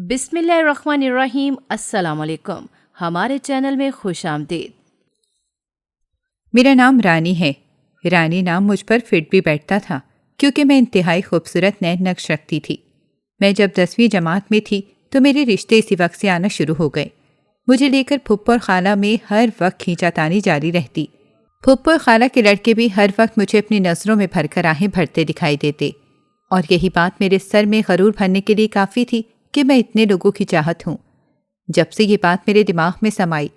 بسم اللہ الرحمن الرحیم۔ السلام علیکم، ہمارے چینل میں خوش آمدید۔ میرا نام رانی ہے۔ رانی نام مجھ پر فٹ بھی بیٹھتا تھا کیونکہ میں انتہائی خوبصورت نین نقش رکھتی تھی۔ میں جب 10ویں جماعت میں تھی تو میرے رشتے اسی وقت سے آنا شروع ہو گئے۔ مجھے لے کر پھپھو اور خالہ میں ہر وقت کھینچا تانی جاری رہتی۔ پھپھو اور خالہ کے لڑکے بھی ہر وقت مجھے اپنی نظروں میں بھر کر آہیں بھرتے دکھائی دیتے، اور یہی بات میرے سر میں غرور بھرنے کے لیے کافی تھی کہ میں اتنے لوگوں کی چاہت ہوں۔ جب سے یہ بات میرے دماغ میں سمائی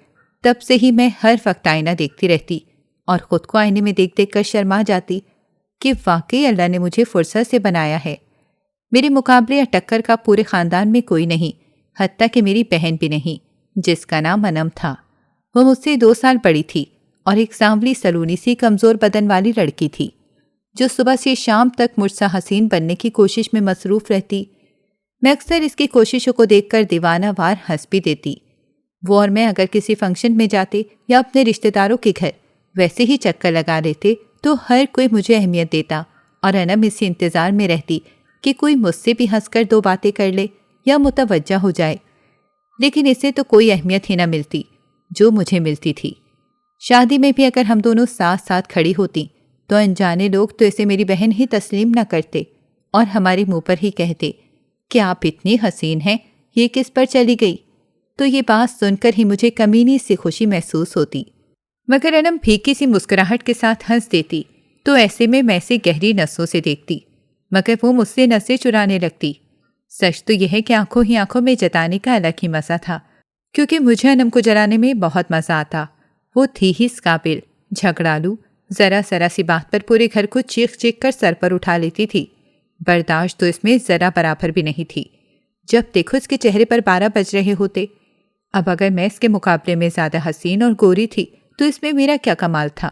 تب سے ہی میں ہر وقت آئینہ دیکھتی رہتی اور خود کو آئینے میں دیکھ دیکھ کر شرما جاتی کہ واقعی اللہ نے مجھے فرصت سے بنایا ہے۔ میرے مقابلے یا ٹکر کا پورے خاندان میں کوئی نہیں، حتیٰ کہ میری بہن بھی نہیں، جس کا نام انم تھا۔ وہ مجھ سے 2 سال بڑی تھی اور ایک سانولی سلونی سی کمزور بدن والی لڑکی تھی جو صبح سے شام تک مجھ سا حسین بننے کی کوشش میں مصروف رہتی۔ میں اکثر اس کی کوششوں کو دیکھ کر دیوانہ وار ہنس بھی دیتی۔ وہ اور میں اگر کسی فنکشن میں جاتے یا اپنے رشتہ داروں کے گھر ویسے ہی چکر لگا لیتے تو ہر کوئی مجھے اہمیت دیتا اور انم اسی انتظار میں رہتی کہ کوئی مجھ سے بھی ہنس کر 2 باتیں کر لے یا متوجہ ہو جائے، لیکن اسے تو کوئی اہمیت ہی نہ ملتی جو مجھے ملتی تھی۔ شادی میں بھی اگر ہم دونوں ساتھ ساتھ کھڑی ہوتی تو انجانے لوگ تو اسے میری بہن ہی تسلیم نہ کرتے اور ہمارے منہ پر ہی کہتے کہ آپ اتنی حسین ہیں، یہ کس پر چلی گئی؟ تو یہ بات سن کر ہی مجھے کمینی سی خوشی محسوس ہوتی، مگر انم پھیکی سی مسکراہٹ کے ساتھ ہنس دیتی تو ایسے میں اسے گہری نسوں سے دیکھتی، مگر وہ مجھ سے نسیں چرانے لگتی۔ سچ تو یہ ہے کہ آنکھوں ہی آنکھوں میں جتانے کا الگ ہی مزہ تھا، کیونکہ مجھے انم کو جلانے میں بہت مزہ آتا۔ وہ تھی ہی اس قابل، جھگڑالو، ذرا سی بات پر پورے گھر کو چیخ چیخ کر سر پر اٹھا لیتی تھی۔ برداشت تو اس میں ذرا برابر بھی نہیں تھی۔ جب دیکھو اس کے چہرے پر 12 بج رہے ہوتے۔ اب اگر میں اس کے مقابلے میں زیادہ حسین اور گوری تھی تو اس میں میرا کیا کمال تھا؟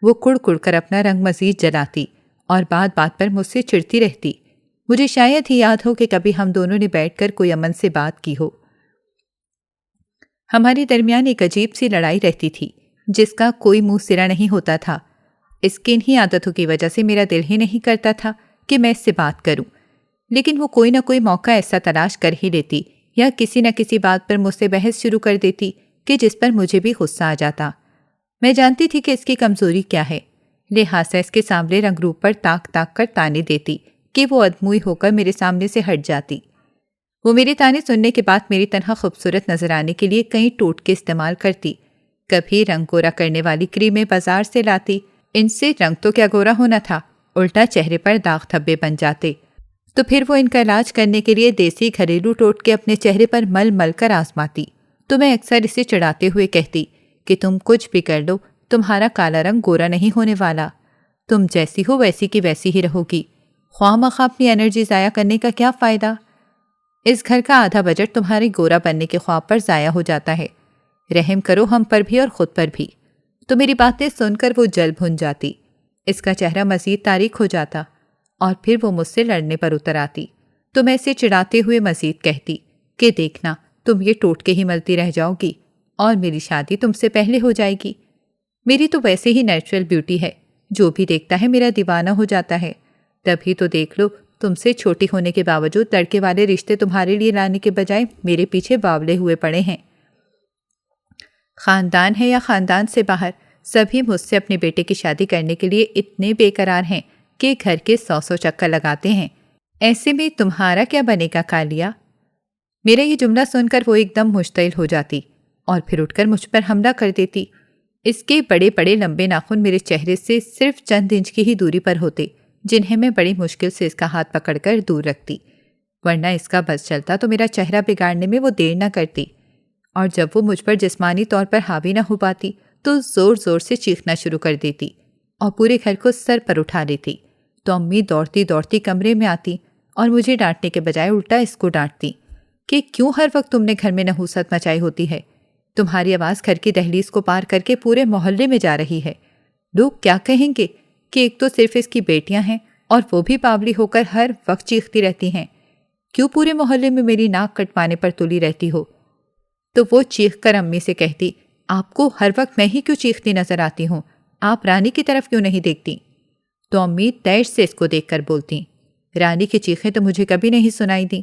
وہ کڑ کڑ کر اپنا رنگ مزید جلاتی اور بات بات پر مجھ سے چڑھتی رہتی۔ مجھے شاید ہی یاد ہو کہ کبھی ہم دونوں نے بیٹھ کر کوئی امن سے بات کی ہو۔ ہمارے درمیان ایک عجیب سی لڑائی رہتی تھی جس کا کوئی منہ سرا نہیں ہوتا تھا۔ اس کی انہی عادتوں کی وجہ سے میرا دل ہی نہیں کرتا تھا کہ میں اس سے بات کروں، لیکن وہ کوئی نہ کوئی موقع ایسا تلاش کر ہی لیتی یا کسی نہ کسی بات پر مجھ سے بحث شروع کر دیتی کہ جس پر مجھے بھی غصہ آ جاتا۔ میں جانتی تھی کہ اس کی کمزوری کیا ہے، لہٰذا اس کے سانولے رنگ روپ پر تاک تاک کر تانے دیتی کہ وہ ادموئی ہو کر میرے سامنے سے ہٹ جاتی۔ وہ میرے تانے سننے کے بعد میری تنہا خوبصورت نظر آنے کے لیے کئی ٹوٹکے استعمال کرتی۔ کبھی رنگ گورا کرنے والی کریمیں بازار سے لاتی، ان سے رنگ تو کیا گورا ہونا تھا، الٹا چہرے پر داغ دھبے بن جاتے۔ تو پھر وہ ان کا علاج کرنے کے لیے دیسی گھریلو ٹوٹکے اپنے چہرے پر مل مل کر آزماتی۔ تو میں اکثر اسے چڑھاتے ہوئے کہتی کہ تم کچھ بھی کر لو، تمہارا کالا رنگ گورا نہیں ہونے والا، تم جیسی ہو ویسی کی ویسی ہی رہو گی، خواہ مخواہ اپنی انرجی ضائع کرنے کا کیا فائدہ؟ اس گھر کا آدھا بجٹ تمہارے گورا بننے کے خواب پر ضائع ہو جاتا ہے، رحم کرو ہم پر بھی اور خود پر بھی۔ تو میری باتیں سن کر وہ جل بھن جاتی، اس کا چہرہ مزید تاریک ہو جاتا اور پھر وہ مجھ سے لڑنے پر اتر آتی۔ تو میں اسے چڑھاتے ہوئے مزید کہتی کہ دیکھنا تم یہ ٹوٹکے ہی ملتی رہ جاؤ گی اور میری شادی تم سے پہلے ہو جائے گی۔ میری تو ویسے ہی نیچرل بیوٹی ہے، جو بھی دیکھتا ہے میرا دیوانہ ہو جاتا ہے۔ تبھی تو دیکھ لو، تم سے چھوٹی ہونے کے باوجود لڑکے والے رشتے تمہارے لیے لانے کے بجائے میرے پیچھے باولے ہوئے پڑے ہیں۔ خاندان ہے یا خاندان سے باہر، سبھی مجھ سے اپنے بیٹے کی شادی کرنے کے لیے اتنے بے قرار ہیں کہ گھر کے 100 چکر لگاتے ہیں۔ ایسے میں تمہارا کیا بنے گا کالیا؟ میرا یہ جملہ سن کر وہ ایک دم مشتعل ہو جاتی اور پھر اٹھ کر مجھ پر حملہ کر دیتی۔ اس کے بڑے بڑے لمبے ناخن میرے چہرے سے صرف چند انچ کی ہی دوری پر ہوتے، جنہیں میں بڑی مشکل سے اس کا ہاتھ پکڑ کر دور رکھتی، ورنہ اس کا بس چلتا تو میرا چہرہ بگاڑنے میں وہ دیر نہ کرتی، اور جب وہ مجھ پر جسمانی طور پر حاوی نہ ہو پاتی تو زور زور سے چیخنا شروع کر دیتی اور پورے گھر کو سر پر اٹھا لیتی۔ تو امی دوڑتی دوڑتی کمرے میں آتی اور مجھے ڈانٹنے کے بجائے الٹا اس کو ڈانٹتی کہ کیوں ہر وقت تم نے گھر میں نحوست مچائی ہوتی ہے، تمہاری آواز گھر کی دہلیز کو پار کر کے پورے محلے میں جا رہی ہے، لوگ کیا کہیں گے کہ ایک تو صرف اس کی بیٹیاں ہیں اور وہ بھی باولی ہو کر ہر وقت چیختی رہتی ہیں، کیوں پورے محلے میں میری ناک کٹوانے پر تلی رہتی ہو؟ تو وہ چیخ کر امی سے کہتی، آپ کو ہر وقت میں ہی کیوں چیختی نظر آتی ہوں، آپ رانی کی طرف کیوں نہیں دیکھتی؟ تو امی تیش سے اس کو دیکھ کر بولتی، رانی کی چیخیں تو مجھے کبھی نہیں سنائی دیں،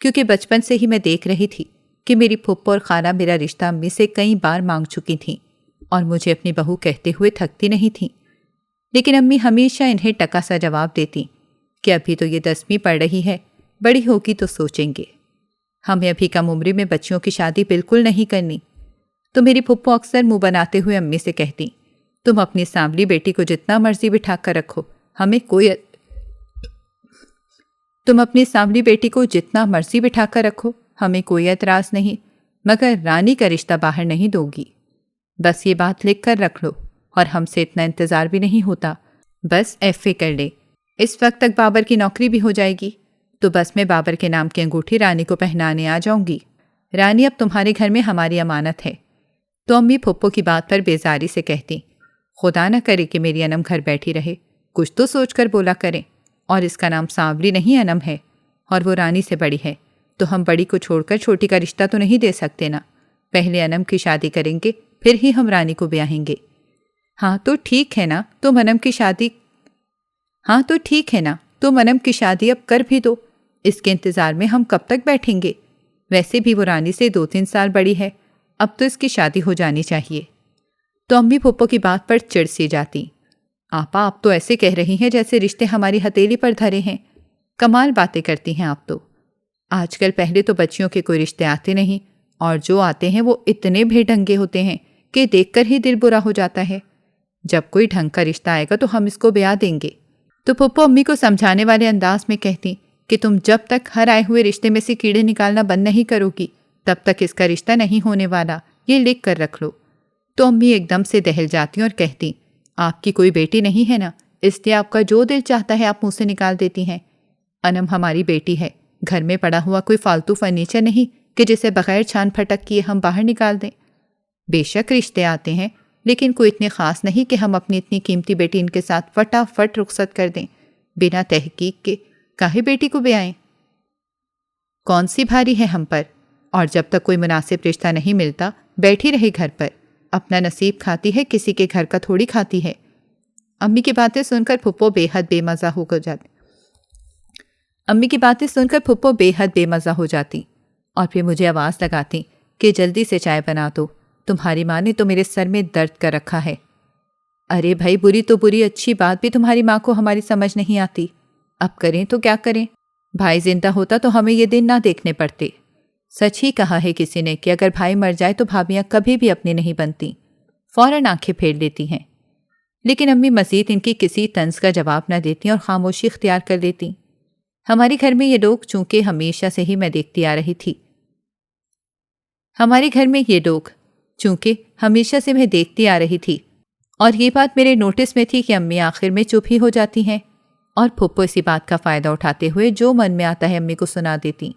کیونکہ بچپن سے ہی میں دیکھ رہی تھی کہ میری پھپھو اور خالہ میرا رشتہ امی سے کئی بار مانگ چکی تھیں اور مجھے اپنی بہو کہتے ہوئے تھکتی نہیں تھیں، لیکن امی ہمیشہ انہیں ٹکا سا جواب دیتی کہ ابھی تو یہ 10ویں پڑھ رہی ہے، بڑی ہوگی تو سوچیں گے، ہمیں ابھی کم عمری میں بچیوں کی شادی بالکل نہیں کرنی۔ تو میری پھپھو اکثر منہ بناتے ہوئے امی سے کہتی، تم اپنی سانولی بیٹی کو جتنا مرضی بٹھا کر رکھو، ہمیں کوئی اعتراض نہیں، مگر رانی کا رشتہ باہر نہیں دو گی۔ بس یہ بات لکھ کر رکھ لو، اور ہم سے اتنا انتظار بھی نہیں ہوتا، بس FA کر لے، اس وقت تک بابر کی نوکری بھی ہو جائے گی، تو بس میں بابر کے نام کی انگوٹھی رانی کو پہنانے آ جاؤں گی۔ رانی اب تمہارے گھر میں ہماری امانت ہے۔ تو امی پھپھو کی بات پر بیزاری سے کہتی، خدا نہ کرے کہ میری انم گھر بیٹھی رہے، کچھ تو سوچ کر بولا کریں، اور اس کا نام سانولی نہیں انم ہے، اور وہ رانی سے بڑی ہے، تو ہم بڑی کو چھوڑ کر چھوٹی کا رشتہ تو نہیں دے سکتے نا، پہلے انم کی شادی کریں گے، پھر ہی ہم رانی کو بیاہیں گے۔ ہاں تو ٹھیک ہے نا، تم انم کی شادی اب کر بھی دو، اس کے انتظار میں ہم کب تک بیٹھیں گے؟ ویسے بھی وہ رانی سے 2-3 سال بڑی ہے، اب تو اس کی شادی ہو جانی چاہیے۔ تو امی پھپھو کی بات پر چڑ سی جاتی، آپا آپ تو ایسے کہہ رہی ہیں جیسے رشتے ہماری ہتھیلی پر دھرے ہیں، کمال باتیں کرتی ہیں آپ تو۔ آج کل پہلے تو بچیوں کے کوئی رشتے آتے نہیں، اور جو آتے ہیں وہ اتنے بے ڈھنگے ہوتے ہیں کہ دیکھ کر ہی دل برا ہو جاتا ہے۔ جب کوئی ڈھنگ کا رشتہ آئے گا تو ہم اس کو بیاہ دیں گے۔ تو پھپھو امی کو سمجھانے والے انداز میں کہتی کہ تم جب تک ہر آئے ہوئے رشتے میں سے کیڑے نکالنا بند نہیں کرو گی، تب تک اس کا رشتہ نہیں ہونے والا، یہ لکھ کر رکھ لو۔ تو امی ایک دم سے دہل جاتی اور کہتی، آپ کی کوئی بیٹی نہیں ہے نا، اس لیے آپ کا جو دل چاہتا ہے آپ منہ سے نکال دیتی ہیں۔ انم ہماری بیٹی ہے، گھر میں پڑا ہوا کوئی فالتو فرنیچر نہیں کہ جسے بغیر چھان پھٹک کیے ہم باہر نکال دیں۔ بے شک رشتے آتے ہیں، لیکن کوئی اتنے خاص نہیں کہ ہم اپنی اتنی قیمتی بیٹی ان کے ساتھ فٹافٹ رخصت کر دیں، بنا تحقیق کے کاہے بیٹی کو بیائیں؟ کون سی بھاری ہے ہم پر، اور جب تک کوئی مناسب رشتہ نہیں ملتا بیٹھی رہے گھر پر، اپنا نصیب کھاتی ہے، کسی کے گھر کا تھوڑی کھاتی ہے۔ امی کی باتیں سن کر پھپھو بے حد بے مزہ ہو جاتی اور پھر مجھے آواز لگاتی کہ جلدی سے چائے بنا دو، تمہاری ماں نے تو میرے سر میں درد کر رکھا ہے۔ ارے بھائی بری تو بری، اچھی بات بھی تمہاری ماں کو ہماری سمجھ نہیں آتی، اب کریں تو کیا کریں؟ بھائی زندہ ہوتا تو ہمیں یہ دن نہ دیکھنے پڑتے۔ سچ ہی کہا ہے کسی نے کہ اگر بھائی مر جائے تو بھابیاں کبھی بھی اپنی نہیں بنتی، فوراً آنکھیں پھیر لیتی ہیں۔ لیکن امی مزید ان کی کسی طنز کا جواب نہ دیتی اور خاموشی اختیار کر لیتی۔ ہمارے گھر میں یہ لوگ چونکہ ہمیشہ سے ہی میں دیکھتی آ رہی تھی اور یہ بات میرے نوٹس میں تھی کہ امی آخر میں چپ ہی ہو جاتی ہیں، اور پھپھو اسی بات کا فائدہ اٹھاتے ہوئے جو من میں آتا ہے امی کو سنا دیتی۔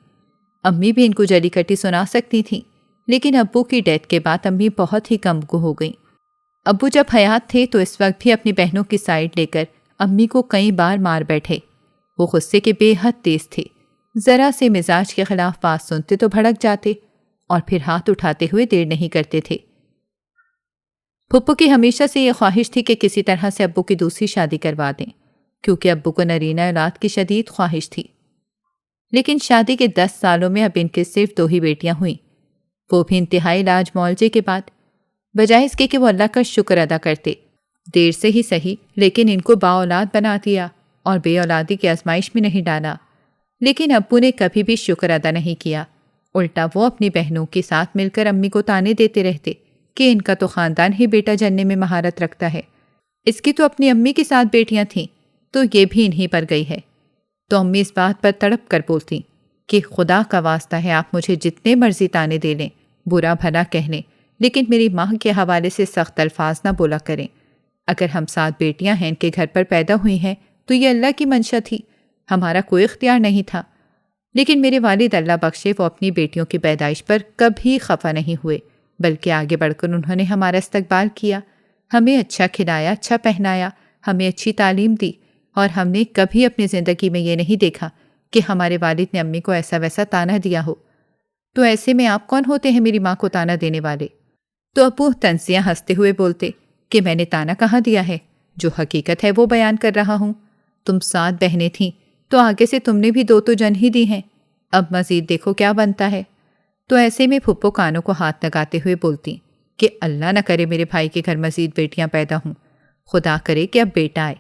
امی بھی ان کو جلی کٹی سنا سکتی تھیں، لیکن ابو کی ڈیتھ کے بعد امی بہت ہی کم گو ہو گئیں۔ ابو جب حیات تھے تو اس وقت بھی اپنی بہنوں کی سائیڈ لے کر امی کو کئی بار مار بیٹھے۔ وہ غصے کے بے حد تیز تھے، ذرا سے مزاج کے خلاف بات سنتے تو بھڑک جاتے اور پھر ہاتھ اٹھاتے ہوئے دیر نہیں کرتے تھے۔ پھپھو کی ہمیشہ سے یہ خواہش تھی کہ کسی طرح سے ابو کی دوسری شادی کروا دیں، کیونکہ ابو کو نرینہ اولاد کی شدید خواہش تھی۔ لیکن شادی کے 10 سالوں میں اب ان کے صرف 2 ہی بیٹیاں ہوئیں، وہ بھی انتہائی علاج معالجے کے بعد، بجائے اس کے کہ وہ اللہ کا شکر ادا کرتے، دیر سے ہی صحیح لیکن ان کو با اولاد بنا دیا اور بے اولادی کی آزمائش میں نہیں ڈالا۔ لیکن ابو نے کبھی بھی شکر ادا نہیں کیا، الٹا وہ اپنی بہنوں کے ساتھ مل کر امی کو تانے دیتے رہتے کہ ان کا تو خاندان ہی بیٹا جننے میں مہارت رکھتا ہے، اس کی تو اپنی امی کے ساتھ بیٹیاں تھیں تو یہ بھی انہی پر گئی ہے۔ تو امی اس بات پر تڑپ کر بولتی کہ خدا کا واسطہ ہے آپ مجھے جتنے مرضی تانے دے لیں، برا بھلا کہہ لیں، لیکن میری ماں کے حوالے سے سخت الفاظ نہ بولا کریں۔ اگر ہم 7 بیٹیاں ہیں ان کے گھر پر پیدا ہوئی ہیں تو یہ اللہ کی منشا تھی، ہمارا کوئی اختیار نہیں تھا۔ لیکن میرے والد اللہ بخشے وہ اپنی بیٹیوں کی پیدائش پر کبھی خفا نہیں ہوئے، بلکہ آگے بڑھ کر انہوں نے ہمارا استقبال کیا، ہمیں اچھا کھلایا، اچھا پہنایا، ہمیں اچھی تعلیم دی، اور ہم نے کبھی اپنی زندگی میں یہ نہیں دیکھا کہ ہمارے والد نے امی کو ایسا ویسا تانا دیا ہو۔ تو ایسے میں آپ کون ہوتے ہیں میری ماں کو تانا دینے والے؟ تو ابو طنزیاں ہنستے ہوئے بولتے کہ میں نے تانا کہاں دیا ہے، جو حقیقت ہے وہ بیان کر رہا ہوں۔ تم 7 بہنیں تھیں تو آگے سے تم نے بھی 2 تو جن ہی دی ہیں، اب مزید دیکھو کیا بنتا ہے۔ تو ایسے میں پھپھو کانوں کو ہاتھ لگاتے ہوئے بولتی کہ اللہ نہ کرے میرے بھائی کے گھر مزید بیٹیاں پیدا ہوں، خدا کرے کہ اب بیٹا آئے۔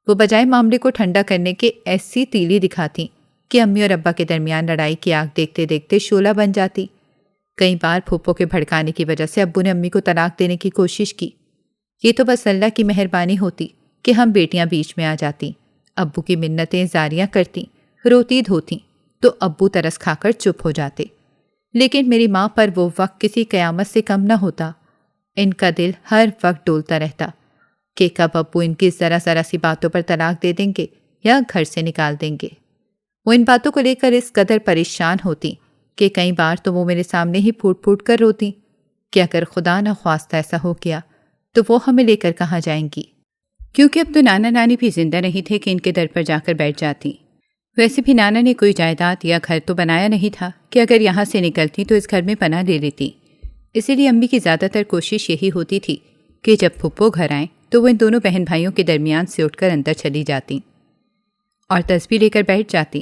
وہ بجائے معاملے کو ٹھنڈا کرنے کے ایسی تیلی دکھاتی کہ امی اور ابا کے درمیان لڑائی کی آگ دیکھتے دیکھتے شعلہ بن جاتی۔ کئی بار پھپھو کے بھڑکانے کی وجہ سے ابو نے امی کو طلاق دینے کی کوشش کی۔ یہ تو بس اللہ کی مہربانی ہوتی کہ ہم بیٹیاں بیچ میں آ جاتی، ابو کی منتیں زاریاں کرتی، روتی دھوتی تو ابو ترس کھا کر چپ ہو جاتے۔ لیکن میری ماں پر وہ وقت کسی قیامت سے کم نہ ہوتا۔ ان کا دل ہر وقت ڈولتا رہتا کہ کب ابو ان کی ذرا ذرا سی باتوں پر طلاق دے دیں گے یا گھر سے نکال دیں گے۔ وہ ان باتوں کو لے کر اس قدر پریشان ہوتی کہ کئی بار تو وہ میرے سامنے ہی پھوٹ پھوٹ کر روتی کہ اگر خدا نہ خواستہ ایسا ہو گیا تو وہ ہمیں لے کر کہاں جائیں گی، کیونکہ اب تو نانا نانی بھی زندہ نہیں تھے کہ ان کے در پر جا کر بیٹھ جاتی۔ ویسے بھی نانا نے کوئی جائیداد یا گھر تو بنایا نہیں تھا کہ اگر یہاں سے نکلتی تو اس گھر میں پناہ لے لیتی۔ اسی لیے امی کی زیادہ تر کوشش یہی ہوتی تھی کہ جب پھپھو گھر آئیں تو وہ ان دونوں بہن بھائیوں کے درمیان سے اٹھ کر اندر چلی جاتی اور تسبیح لے کر بیٹھ جاتی،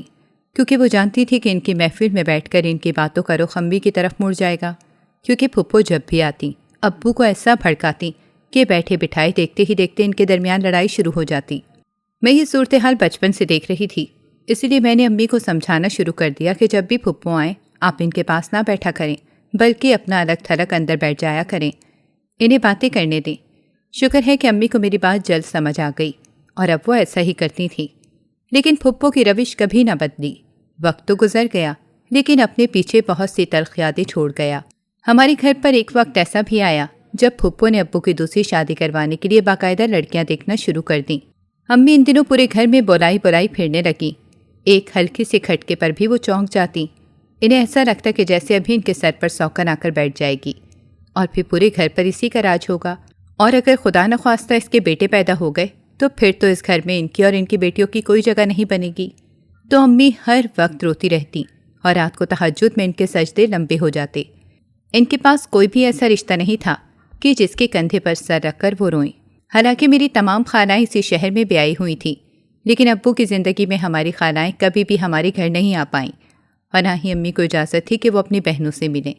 کیونکہ وہ جانتی تھی کہ ان کی محفل میں بیٹھ کر ان کی باتوں کا رخ امی کی طرف مڑ جائے گا، کیونکہ پھپھو جب بھی آتی ابو کو ایسا بھڑکاتی کہ بیٹھے بٹھائے دیکھتے ہی دیکھتے ان کے درمیان لڑائی شروع ہو جاتی۔ میں یہ صورتحال بچپن سے دیکھ رہی تھی، اسی لیے میں نے امی کو سمجھانا شروع کر دیا کہ جب بھی پھپھو آئیں آپ ان کے پاس نہ بیٹھا کریں، بلکہ اپنا الگ تھلگ اندر بیٹھ جایا کریں، انہیں باتیں کرنے دیں۔ شکر ہے کہ امی کو میری بات جلد سمجھ آ گئی اور اب وہ ایسا ہی کرتی تھی۔ لیکن پھپھو کی روش کبھی نہ بدلی۔ وقت تو گزر گیا لیکن اپنے پیچھے بہت سی تلخ یادیں چھوڑ گیا۔ ہمارے گھر پر ایک وقت ایسا بھی آیا جب پھپھو نے ابو کی دوسری شادی کروانے کے لیے باقاعدہ لڑکیاں دیکھنا شروع کر دیں۔ امی ان دنوں پورے گھر میں بولائی بولائی پھرنے لگیں۔ ایک ہلکی سے کھٹکے پر بھی وہ چونک جاتی۔ انہیں ایسا لگتا کہ جیسے ابھی ان کے سر پر سوکن آ کر بیٹھ جائے گی اور پھر پورے گھر پر اسی کا راج ہوگا، اور اگر خدا نخواستہ اس کے بیٹے پیدا ہو گئے تو پھر تو اس گھر میں ان کی اور ان کی بیٹیوں کی کوئی جگہ نہیں بنے گی۔ تو امی ہر وقت روتی رہتی اور رات کو تہجد میں ان کے سجدے لمبے ہو جاتے۔ ان کے پاس کوئی بھی ایسا رشتہ نہیں تھا کہ جس کے کندھے پر سر رکھ کر وہ روئیں۔ حالانکہ میری تمام خالائیں اسی شہر میں بیائی ہوئی تھیں، لیکن ابو کی زندگی میں ہماری خالائیں کبھی بھی ہمارے گھر نہیں آ پائیں اور نہ ہی امی کو اجازت تھی کہ وہ اپنی بہنوں سے ملیں۔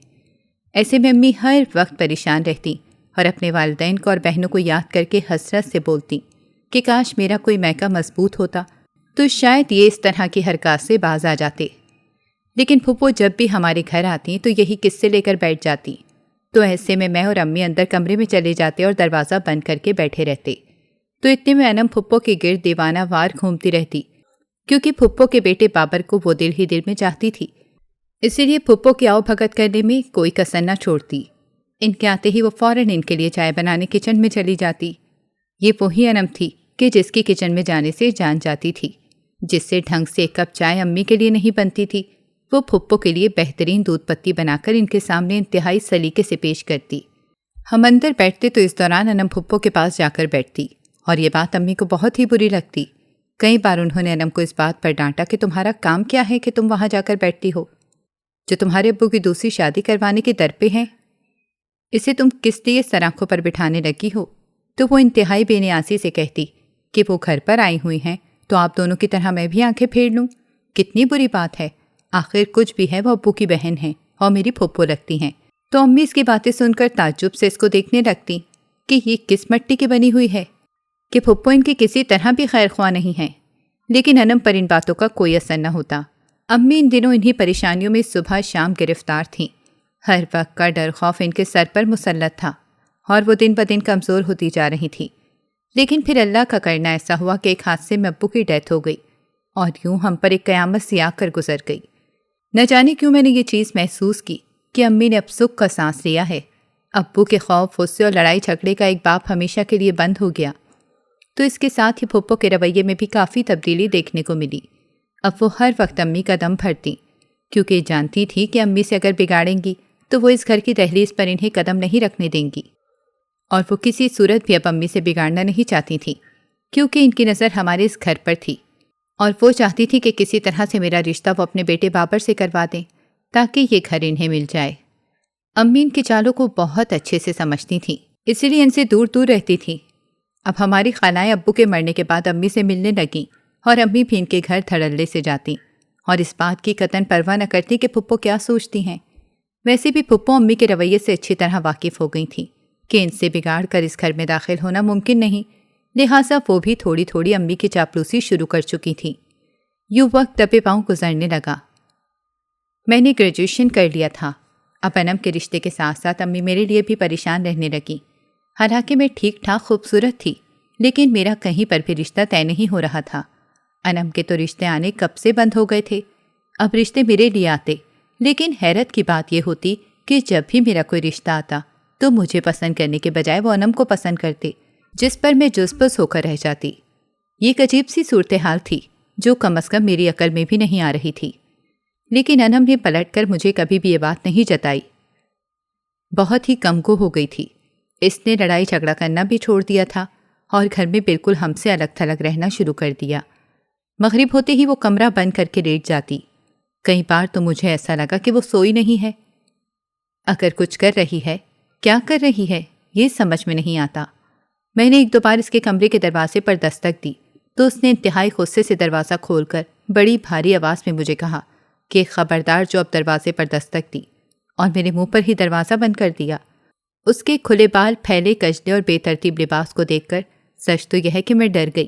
ایسے میں امی ہر وقت پریشان رہتی اور اپنے والدین کو اور بہنوں کو یاد کر کے حسرت سے بولتی کہ کاش میرا کوئی میکا مضبوط ہوتا تو شاید یہ اس طرح کی حرکات سے باز آ جاتے۔ لیکن پھپھو جب بھی ہمارے گھر آتی تو یہی قصے لے کر بیٹھ جاتی، تو ایسے میں اور امی اندر کمرے میں چلے جاتے اور دروازہ بند کر کے بیٹھے رہتے۔ تو اتنے میں انم پھپھو کے گرد دیوانہ وار گھومتی رہتی، کیونکہ پھپھو کے بیٹے بابر کو وہ دل ہی دل میں چاہتی تھی، اسی لیے پھپھو کی آؤ بھگت کرنے میں کوئی کسر نہ چھوڑتی۔ ان کے آتے ہی وہ فوراً ان کے لیے چائے بنانے کچن میں چلی جاتی۔ یہ وہی انم تھی کہ جس کی کچن میں جانے سے جان جاتی تھی، جس سے ڈھنگ سے ایک کپ چائے امی کے لیے نہیں بنتی تھی وہ پھپھو کے لیے بہترین دودھ پتی بنا کر ان کے سامنے انتہائی سلیقے سے پیش کرتی۔ ہم اندر بیٹھتے تو اس دوران انم پھپھو کے پاس جا کر بیٹھتی اور یہ بات امی کو بہت ہی بری لگتی۔ کئی بار انہوں نے انم کو اس بات پر ڈانٹا کہ تمہارا کام کیا ہے کہ تم وہاں جا کر بیٹھتی ہو، جو تمہارے ابو کی دوسری شادی کروانے کے در پہ ہیں، اسے تم کس لیے سر آنکھوں پر بٹھانے لگی ہو؟ تو وہ انتہائی بے نیازی سے کہتی کہ وہ گھر پر آئی ہوئی ہیں تو آپ دونوں کی طرح میں بھی آنکھیں پھیر لوں؟ کتنی بری بات ہے، آخر کچھ بھی ہے وہ ابو کی بہن ہیں اور میری پھپھو لگتی ہیں۔ تو امی اس کی باتیں سن کر تعجب سے اس کو دیکھنے لگتی کہ یہ کس مٹی کی بنی ہوئی ہے کہ پھپھو ان کی کسی طرح بھی خیر خواہ نہیں ہیں۔ لیکن انم پر ان باتوں کا کوئی اثر نہ ہوتا۔ امی ان دنوں انہی پریشانیوں میں صبح شام گرفتار تھیں۔ ہر وقت کا ڈر خوف ان کے سر پر مسلط تھا اور وہ دن بدن کمزور ہوتی جا رہی تھی۔ لیکن پھر اللہ کا کرنا ایسا ہوا کہ ایک حادثے میں ابو کی ڈیتھ ہو گئی اور یوں ہم پر ایک قیامت سی آ کر گزر گئی۔ نہ جانے کیوں میں نے یہ چیز محسوس کی کہ امی نے اب سکھ کا سانس لیا ہے۔ ابو کے خوف غصے اور لڑائی جھگڑے کا ایک باب ہمیشہ کے لیے بند ہو گیا۔ تو اس کے ساتھ ہی پھپھو کے رویے میں بھی کافی تبدیلی دیکھنے کو ملی۔ اب وہ ہر وقت امی کا دم بھرتی، کیونکہ جانتی تھی کہ امی سے اگر بگاڑیں گی تو وہ اس گھر کی دہلیز پر انہیں قدم نہیں رکھنے دیں گی، اور وہ کسی صورت بھی اب امی سے بگاڑنا نہیں چاہتی تھی، کیونکہ ان کی نظر ہمارے اس گھر پر تھی اور وہ چاہتی تھی کہ کسی طرح سے میرا رشتہ وہ اپنے بیٹے بابر سے کروا دیں تاکہ یہ گھر انہیں مل جائے۔ امی ان کی چالوں کو بہت اچھے سے سمجھتی تھیں، اسی لیے ان سے دور دور رہتی تھیں۔ اب ہماری خالائیں ابو کے مرنے کے بعد امی سے ملنے لگیں اور امی بھی ان کے گھر دھڑلے سے جاتی اور اس بات کی قطعاً پرواہ نہ کرتی کہ پھپھو کیا سوچتی ہیں۔ ویسے بھی پھپھو امی کے رویے سے اچھی طرح واقف ہو گئی تھیں کہ ان سے بگاڑ کر اس گھر میں داخل ہونا ممکن نہیں، لہٰذا وہ بھی تھوڑی تھوڑی امی کی چاپلوسی شروع کر چکی تھیں۔ یوں وقت دبے پاؤں گزرنے لگا۔ میں نے گریجویشن کر لیا تھا۔ اب انم کے رشتے کے ساتھ ساتھ امی میرے لیے بھی پریشان رہنے لگیں۔ حالانکہ میں ٹھیک ٹھاک خوبصورت تھی، لیکن میرا کہیں پر بھی رشتہ طے نہیں ہو رہا تھا۔ انم کے تو رشتے آنے کب سے بند ہو گئے تھے، اب رشتے میرے لیے آتے، لیکن حیرت کی بات یہ ہوتی کہ جب بھی میرا کوئی رشتہ آتا تو مجھے پسند کرنے کے بجائے وہ انم کو پسند کرتے، جس پر میں جزبز ہو کر رہ جاتی۔ یہ ایک عجیب سی صورتحال تھی جو کم از کم میری عقل میں بھی نہیں آ رہی تھی، لیکن انم نے پلٹ کر مجھے کبھی بھی یہ بات نہیں جتائی۔ بہت ہی کم گو ہو گئی تھی۔ اس نے لڑائی جھگڑا کرنا بھی چھوڑ دیا تھا اور گھر میں بالکل ہم سے الگ تھلگ رہنا شروع کر دیا۔ مغرب ہوتے ہی وہ کمرہ بند کر کے لیٹ جاتی۔ کئی بار تو مجھے ایسا لگا کہ وہ سوئی نہیں ہے۔ اگر کچھ کر رہی ہے، کیا کر رہی ہے، یہ سمجھ میں نہیں آتا۔ میں نے ایک دو بار اس کے کمرے کے دروازے پر دستک دی تو اس نے انتہائی غصے سے دروازہ کھول کر بڑی بھاری آواز میں مجھے کہا کہ خبردار جو اب دروازے پر دستک دی، اور میرے منہ پر ہی دروازہ بند کر دیا۔ اس کے کھلے بال، پھیلے کجلے اور بے ترتیب لباس کو دیکھ کر سچ تو یہ ہے کہ میں ڈر گئی،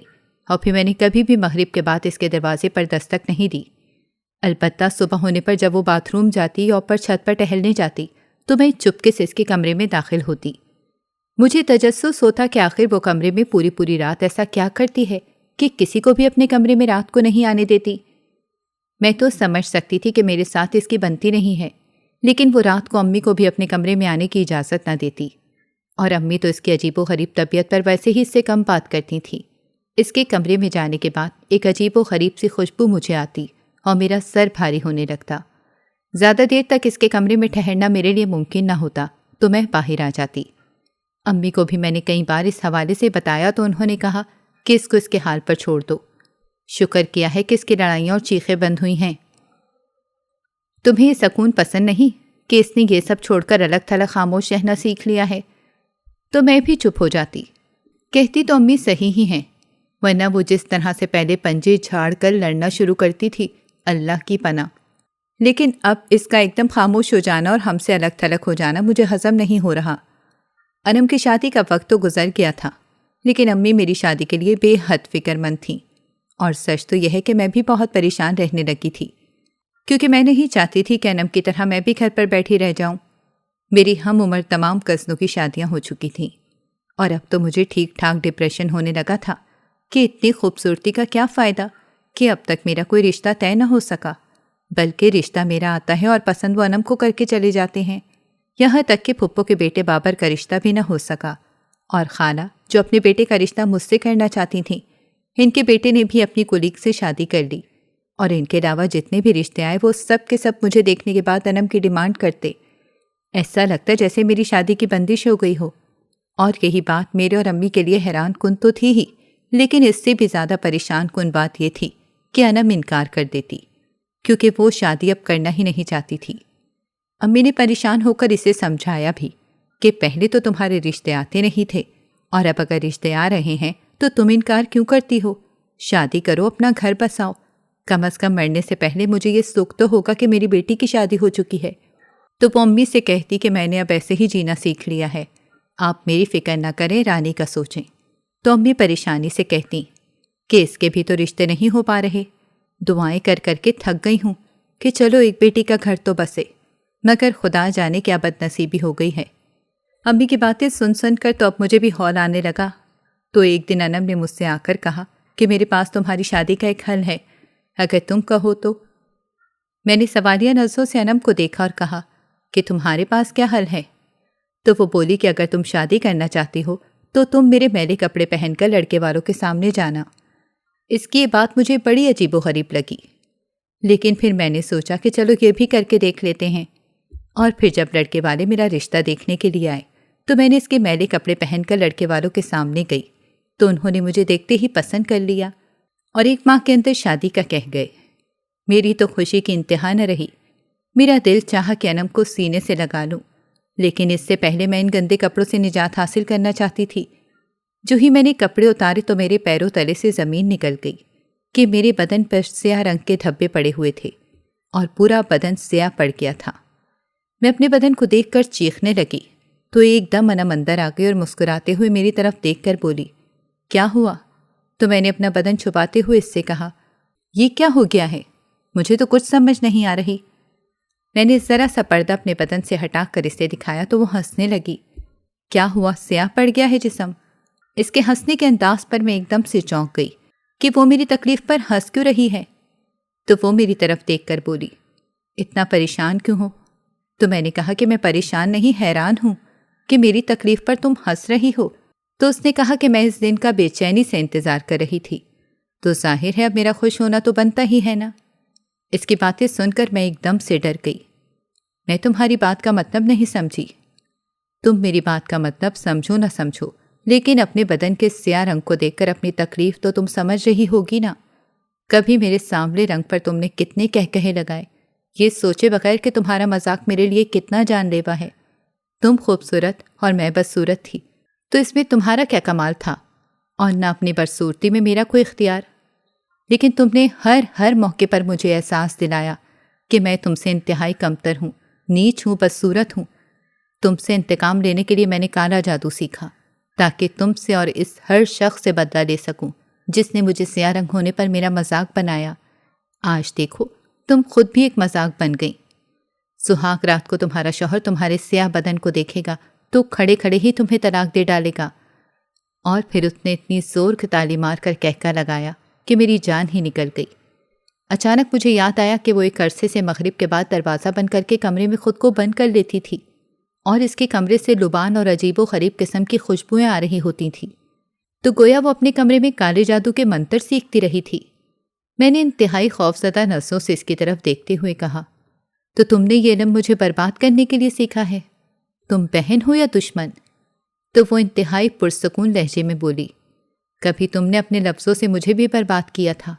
اور پھر میں نے کبھی بھی مغرب کے بعد اس کے دروازے پر دستک نہیں دی۔ البتہ صبح ہونے پر جب وہ باتھ روم جاتی اور اوپر چھت پر ٹہلنے جاتی تو میں چپکے سے اس کے کمرے میں داخل ہوتی۔ مجھے تجسس ہوتا کہ آخر وہ کمرے میں پوری پوری رات ایسا کیا کرتی ہے کہ کسی کو بھی اپنے کمرے میں رات کو نہیں آنے دیتی۔ میں تو سمجھ سکتی تھی کہ میرے ساتھ اس کی بنتی نہیں ہے، لیکن وہ رات کو امی کو بھی اپنے کمرے میں آنے کی اجازت نہ دیتی، اور امی تو اس کی عجیب و غریب طبیعت پر ویسے ہی اس سے کم بات کرتی تھیں۔ اس کے کمرے میں جانے کے بعد ایک عجیب و غریب سی خوشبو مجھے آتی اور میرا سر بھاری ہونے لگتا۔ زیادہ دیر تک اس کے کمرے میں ٹھہرنا میرے لیے ممکن نہ ہوتا تو میں باہر آ جاتی۔ امی کو بھی میں نے کئی بار اس حوالے سے بتایا تو انہوں نے کہا کہ اس کو اس کے حال پر چھوڑ دو۔ شکر کیا ہے کہ اس کی لڑائیاں اور چیخیں بند ہوئی ہیں۔ تمہیں یہ سکون پسند نہیں کہ اس نے یہ سب چھوڑ کر الگ تھلگ خاموش رہنا سیکھ لیا ہے؟ تو میں بھی چپ ہو جاتی۔ کہتی تو امی صحیح ہی ہیں، ورنہ وہ جس طرح سے پہلے پنجے جھاڑ کر لڑنا شروع کرتی تھی، اللہ کی پناہ۔ لیکن اب اس کا ایک دم خاموش ہو جانا اور ہم سے الگ تھلگ ہو جانا مجھے ہضم نہیں ہو رہا۔ انم کی شادی کا وقت تو گزر گیا تھا، لیکن امی میری شادی کے لیے بے حد فکر مند تھیں، اور سچ تو یہ ہے کہ میں بھی بہت پریشان رہنے لگی تھی، کیونکہ میں نہیں چاہتی تھی کہ انم کی طرح میں بھی گھر پر بیٹھی رہ جاؤں۔ میری ہم عمر تمام کزنوں کی شادیاں ہو چکی تھیں، اور اب تو مجھے ٹھیک ٹھاک ڈپریشن ہونے لگا تھا کہ اتنی خوبصورتی کا کیا فائدہ کہ اب تک میرا کوئی رشتہ طے نہ ہو سکا، بلکہ رشتہ میرا آتا ہے اور پسند وہ انم کو کر کے چلے جاتے ہیں۔ یہاں تک کہ پھپھو کے بیٹے بابر کا رشتہ بھی نہ ہو سکا، اور خالہ جو اپنے بیٹے کا رشتہ مجھ سے کرنا چاہتی تھیں، ان کے بیٹے نے بھی اپنی کولیگ سے شادی کر لی، اور ان کے علاوہ جتنے بھی رشتے آئے وہ سب کے سب مجھے دیکھنے کے بعد انم کی ڈیمانڈ کرتے۔ ایسا لگتا جیسے میری شادی کی بندش ہو گئی ہو، اور یہی بات میرے اور امی کے لیے حیران کن تو تھی ہی، لیکن اس سے بھی زیادہ پریشان کن بات یہ تھی کہ انم انکار کر دیتی، کیونکہ وہ شادی اب کرنا ہی نہیں چاہتی تھی۔ امی نے پریشان ہو کر اسے سمجھایا بھی کہ پہلے تو تمہارے رشتے آتے نہیں تھے، اور اب اگر رشتے آ رہے ہیں تو تم انکار کیوں کرتی ہو؟ شادی کرو، اپنا گھر بساؤ، کم از کم مرنے سے پہلے مجھے یہ سکھ تو ہوگا کہ میری بیٹی کی شادی ہو چکی ہے۔ تو وہ امی سے کہتی کہ میں نے اب ایسے ہی جینا سیکھ لیا ہے، آپ میری فکر نہ کریں، رانی کا سوچیں۔ تو امی پریشانی سے کہتی کہ اس کے بھی تو رشتے نہیں ہو پا رہے، دعائیں کر کر کے تھک گئی ہوں کہ چلو ایک بیٹی کا گھر تو بسے، مگر خدا جانے کیا بد نصیبی ہو گئی ہے۔ امی کی باتیں سن سن کر تو اب مجھے بھی ہول آنے لگا۔ تو ایک دن انم نے مجھ سے آ کر کہا کہ میرے پاس تمہاری شادی کا ایک حل ہے، اگر تم کہو تو۔ میں نے سوالیہ نظروں سے انم کو دیکھا اور کہا کہ تمہارے پاس کیا حل ہے؟ تو وہ بولی کہ اگر تم شادی کرنا چاہتی ہو تو تم میرے میلے کپڑے پہن کر لڑکے والوں کے سامنے جانا۔ اس کی یہ بات مجھے بڑی عجیب و غریب لگی، لیکن پھر میں نے سوچا کہ چلو یہ بھی کر کے دیکھ لیتے ہیں، اور پھر جب لڑکے والے میرا رشتہ دیکھنے کے لیے آئے تو میں نے اس کے میلے کپڑے پہن کر لڑکے والوں کے سامنے گئی تو انہوں نے مجھے دیکھتے ہی پسند کر لیا اور 1 ماہ کے اندر شادی کا کہہ گئے۔ میری تو خوشی کی انتہا نہ رہی۔ میرا دل چاہا کہ انم کو سینے سے لگا لوں، لیکن اس سے پہلے میں ان گندے کپڑوں سے نجات حاصل کرنا چاہتی تھی۔ جو ہی میں نے کپڑے اتارے تو میرے پیروں تلے سے زمین نکل گئی۔ کہ میرے بدن پر سیاہ رنگ کے دھبے پڑے ہوئے تھے اور پورا بدن سیاہ پڑ گیا تھا۔ میں اپنے بدن کو دیکھ کر چیخنے لگی تو ایک دم انم اندر آ گئی اور مسکراتے ہوئے میری طرف دیکھ کر بولی، کیا ہوا؟ تو میں نے اپنا بدن چھپاتے ہوئے اس سے کہا، یہ کیا ہو گیا ہے؟ مجھے تو کچھ سمجھ نہیں آ رہی۔ میں نے ذرا سا پردہ اپنے بدن سے ہٹا کر اسے دکھایا تو وہ ہنسنے لگی۔ کیا ہوا، سیاہ پڑ گیا ہے جسم؟ اس کے ہنسنے کے انداز پر میں ایک دم سے چونک گئی کہ وہ میری تکلیف پر ہنس کیوں رہی ہے۔ تو وہ میری طرف دیکھ کر بولی، اتنا پریشان کیوں ہو؟ تو میں نے کہا کہ میں پریشان نہیں، حیران ہوں کہ میری تکلیف پر تم ہنس رہی ہو۔ تو اس نے کہا کہ میں اس دن کا بے چینی سے انتظار کر رہی تھی، تو ظاہر ہے اب میرا خوش ہونا تو بنتا ہی ہے نا۔ اس کی باتیں سن کر میں ایک دم سے ڈر گئی۔ میں تمہاری بات کا مطلب نہیں سمجھی۔ تم میری بات کا مطلب سمجھو نہ سمجھو، لیکن اپنے بدن کے سیاہ رنگ کو دیکھ کر اپنی تکلیف تو تم سمجھ رہی ہوگی نا۔ کبھی میرے سانولے رنگ پر تم نے کتنے کہے لگائے، یہ سوچے بغیر کہ تمہارا مذاق میرے لیے کتنا جان لیوا ہے۔ تم خوبصورت اور میں بدصورت تھی، تو اس میں تمہارا کیا کمال تھا، اور نہ اپنی بدصورتی میں میرا کوئی اختیار۔ لیکن تم نے ہر موقع پر مجھے احساس دلایا کہ میں تم سے انتہائی کمتر ہوں، نیچ ہوں، بدصورت ہوں۔ تم سے انتقام لینے کے لیے میں نے کالا جادو سیکھا تاکہ تم سے اور اس ہر شخص سے بدلہ لے سکوں جس نے مجھے سیاہ رنگ ہونے پر میرا مذاق بنایا۔ آج دیکھو تم خود بھی ایک مذاق بن گئی۔ سہاگ رات کو تمہارا شوہر تمہارے سیاہ بدن کو دیکھے گا تو کھڑے کھڑے ہی تمہیں طلاق دے ڈالے گا۔ اور پھر اس نے اتنی زور کی تالی مار کر کہکا لگایا کہ میری جان ہی نکل گئی۔ اچانک مجھے یاد آیا کہ وہ ایک عرصے سے مغرب کے بعد دروازہ بند کر کے کمرے میں خود کو بند کر لیتی تھی، اور اس کے کمرے سے لبان اور عجیب و غریب قسم کی خوشبوئیں آ رہی ہوتی تھیں، تو گویا وہ اپنے کمرے میں کالے جادو کے منتر سیکھتی رہی تھی۔ میں نے انتہائی خوفزدہ نظروں سے اس کی طرف دیکھتے ہوئے کہا، تو تم نے یہ علم مجھے برباد کرنے کے لیے سیکھا ہے؟ تم بہن ہو یا دشمن؟ تو وہ انتہائی پرسکون لہجے میں بولی، کبھی تم نے اپنے لفظوں سے مجھے بھی برباد کیا تھا۔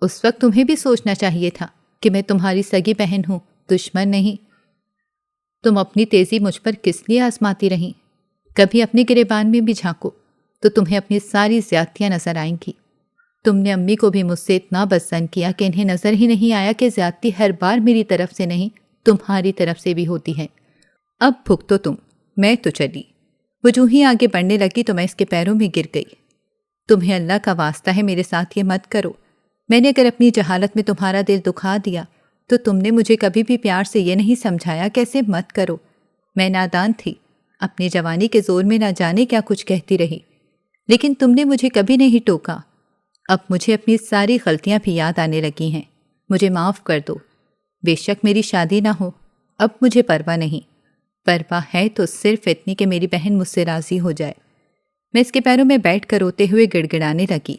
اس وقت تمہیں بھی سوچنا چاہیے تھا کہ میں تمہاری سگی بہن ہوں، دشمن نہیں۔ تم اپنی تیزی مجھ پر کس لیے آزماتی رہیں؟ کبھی اپنے گریبان میں بھی جھانکو تو تمہیں اپنی ساری زیادتیاں نظر آئیں گی۔ تم نے امی کو بھی مجھ سے اتنا بدظن کیا کہ انہیں نظر ہی نہیں آیا کہ زیادتی ہر بار میری طرف سے نہیں، تمہاری طرف سے بھی ہوتی ہے۔ اب بھگتو تم، میں تو چلی۔ وہ جو ہی آگے بڑھنے لگی تو میں اس کے پیروں میں گر گئی۔ تمہیں اللہ کا واسطہ ہے میرے ساتھ یہ مت کرو۔ میں نے اگر اپنی جہالت میں تمہارا دل دکھا دیا تو تم نے مجھے کبھی بھی پیار سے یہ نہیں سمجھایا کہ ایسے مت کرو۔ میں نادان تھی، اپنی جوانی کے زور میں نہ جانے کیا کچھ کہتی رہی، لیکن تم نے مجھے کبھی نہیں ٹوکا۔ اب مجھے اپنی ساری غلطیاں بھی یاد آنے لگی ہیں، مجھے معاف کر دو۔ بے شک میری شادی نہ ہو، اب مجھے پرواہ نہیں، پرواہ ہے تو صرف اتنی کہ میری بہن مجھ سے راضی ہو جائے۔ میں اس کے پیروں میں بیٹھ کر روتے ہوئے گڑ گڑانے لگی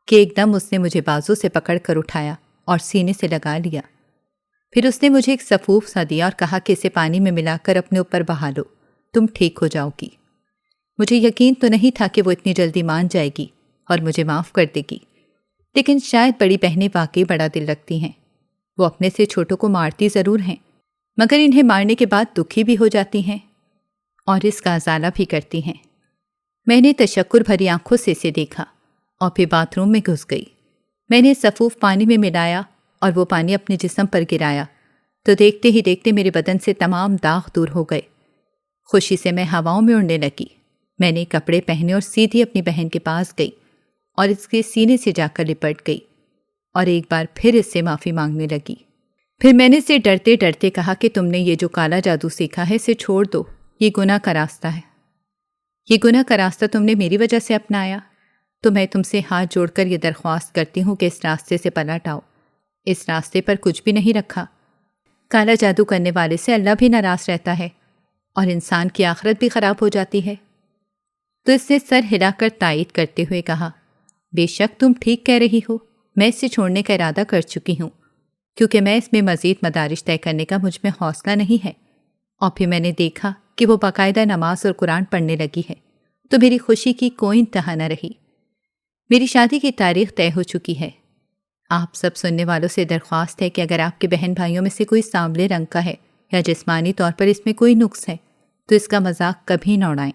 کہ ایک دم اس نے مجھے بازو سے پکڑ کر اٹھایا اور سینے سے لگا لیا۔ پھر اس نے مجھے ایک سفوف سا دیا اور کہا کہ اسے پانی میں ملا کر اپنے اوپر بہا لو، تم ٹھیک ہو جاؤ گی۔ مجھے یقین تو نہیں تھا کہ وہ اتنی جلدی مان جائے گی اور مجھے معاف کر دے گی، لیکن شاید بڑی بہنیں واقعی بڑا دل رکھتی ہیں۔ وہ اپنے سے چھوٹوں کو مارتی ضرور ہیں، مگر انہیں مارنے کے بعد دکھی بھی ہو جاتی ہیں اور اس کا ازالہ بھی کرتی ہیں۔ میں نے تشکر بھری آنکھوں سے اسے دیکھا اور پھر باتھ روم میں گھس گئی۔ میں نے سفوف پانی میں ملایا اور وہ پانی اپنے جسم پر گرایا تو دیکھتے ہی دیکھتے میرے بدن سے تمام داغ دور ہو گئے۔ خوشی سے میں ہواؤں میں اڑنے لگی۔ میں نے کپڑے پہنے اور سیدھی اپنی بہن کے پاس گئی اور اس کے سینے سے جا کر لپٹ گئی اور ایک بار پھر اس سے معافی مانگنے لگی۔ پھر میں نے اسے ڈرتے ڈرتے کہا کہ تم نے یہ جو کالا جادو سیکھا ہے اسے چھوڑ دو، یہ گناہ کا راستہ ہے۔ یہ گناہ کا راستہ تم نے میری وجہ سے اپنایا، تو میں تم سے ہاتھ جوڑ کر یہ درخواست کرتی ہوں کہ اس راستے سے پلٹ آؤ۔ اس راستے پر کچھ بھی نہیں رکھا۔ کالا جادو کرنے والے سے اللہ بھی ناراض رہتا ہے اور انسان کی آخرت بھی خراب ہو جاتی ہے۔ تو اس نے سر ہلا کر تائید کرتے ہوئے کہا، بے شک تم ٹھیک کہہ رہی ہو، میں اسے چھوڑنے کا ارادہ کر چکی ہوں، کیونکہ میں اس میں مزید مدارج طے کرنے کا مجھ میں حوصلہ نہیں ہے۔ اور پھر میں نے دیکھا کہ وہ باقاعدہ نماز اور قرآن پڑھنے لگی ہے، تو میری خوشی کی کوئی انتہا نہ رہی۔ میری شادی کی تاریخ طے ہو چکی ہے۔ آپ سب سننے والوں سے درخواست ہے کہ اگر آپ کے بہن بھائیوں میں سے کوئی سانولے رنگ کا ہے یا جسمانی طور پر اس میں کوئی نقص ہے تو اس کا مذاق کبھی نہ اڑائیں،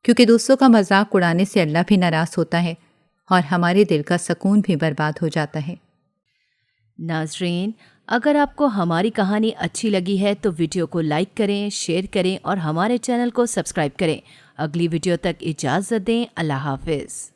کیونکہ دوسروں کا مذاق اڑانے سے اللہ بھی ناراض ہوتا ہے اور ہمارے دل کا سکون بھی برباد ہو جاتا ہے۔ ناظرین، اگر آپ کو ہماری کہانی اچھی لگی ہے تو ویڈیو کو لائک کریں، شیئر کریں اور ہمارے چینل کو سبسکرائب کریں۔ اگلی ویڈیو تک اجازت دیں۔ اللہ حافظ۔